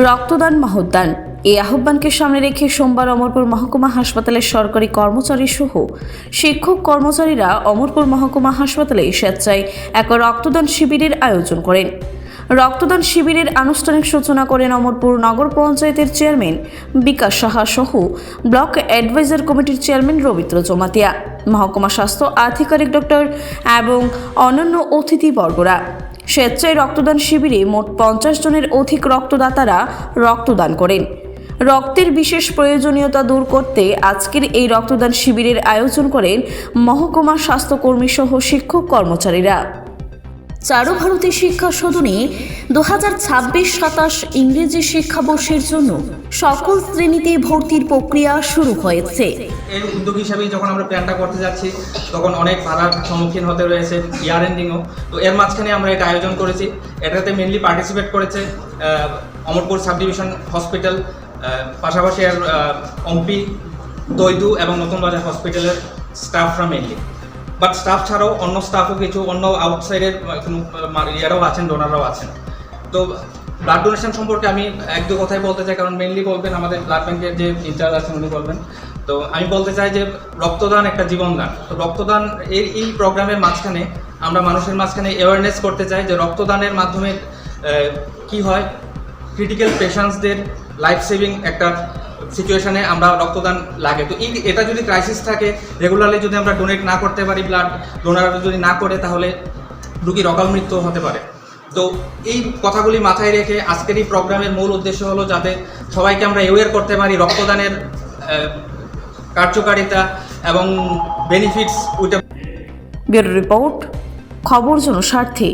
রক্তদান মহোদ্যান এই আহ্বানকে সামনে রেখে সোমবার অমরপুর মহকুমা হাসপাতালের সরকারি কর্মচারী সহ শিক্ষক কর্মচারীরা অমরপুর মহকুমা হাসপাতালে স্বেচ্ছায় এক রক্তদান শিবিরের আয়োজন করেন। রক্তদান শিবিরের আনুষ্ঠানিক সূচনা করেন অমরপুর নগর পঞ্চায়েতের চেয়ারম্যান বিকাশ সাহা সহ ব্লক অ্যাডভাইজার কমিটির চেয়ারম্যান রবীন্দ্র জমাতিয়া, মহকুমা স্বাস্থ্য আধিকারিক ডক্টর এবং অন্যান্য অতিথিবর্গরা। স্বেচ্ছায় রক্তদান শিবিরে মোট 50 জনের অধিক রক্তদাতারা রক্তদান করেন। রক্তের বিশেষ প্রয়োজনীয়তা দূর করতে আজকের এই রক্তদান শিবিরের আয়োজন করেন মহকুমা স্বাস্থ্যকর্মী সহ শিক্ষক কর্মচারীরা। চারু ভারতী শিক্ষা সদনে 2026-27 ইংরেজি শিক্ষাবর্ষের জন্য সকল শ্রেণীতে ভর্তির প্রক্রিয়া শুরু হয়েছে। এর উদ্যোগ হিসাবে যখন আমরা প্ল্যানটা করতে যাচ্ছি তখন অনেক বাধার সম্মুখীন হতে রয়েছে, ইয়ার এন্ডিংও। তো এর মাঝখানে আমরা এটা আয়োজন করেছি। এটাতে মেনলি পার্টিসিপেট করেছে অমরপুর সাব ডিভিশন হসপিটাল, পাশাপাশি আর অম্পি, দৈদু এবং নতুন বাজার হসপিটালের স্টাফরা মেনলি। বাট স্টাফ ছাড়াও অন্য স্টাফও কিছু অন্য আউটসাইডের ইয়ারাও আছেন, ডোনাররাও আছেন। তো ব্লাড ডোনেশন সম্পর্কে আমি এক দু কথাই বলতে চাই, কারণ মেনলি বলবেন আমাদের ব্লাড ব্যাংকের যে ইনচার্জ আছেন উনি বলবেন। তো আমি বলতে চাই যে রক্তদান একটা জীবনদান। তো রক্তদান এই প্রোগ্রামের মাঝখানে আমরা মানুষের মাঝখানে অ্যাওয়ারনেস করতে চাই যে রক্তদানের মাধ্যমে কি হয়, ক্রিটিক্যাল পেশেন্টসদের লাইফ সেভিং একটা সিচুয়েশনে আমরা রক্তদান লাগে। তো এটা যদি ক্রাইসিস থাকে, রেগুলারলি যদি আমরা ডোনেট না করতে পারি, ব্লাড ডোনার যদি না করে, তাহলে রোগীর অকাল মৃত্যু হতে পারে। তো এই কথাগুলি মাথায় রেখে আজকের এই প্রোগ্রামের মূল উদ্দেশ্য হলো যাতে সবাইকে আমরা অ্যাওয়্যার করতে পারি রক্তদানের কার্যকারিতা এবং বেনিফিটস। ব্যুরো রিপোর্ট, খবর জনস্বার্থে।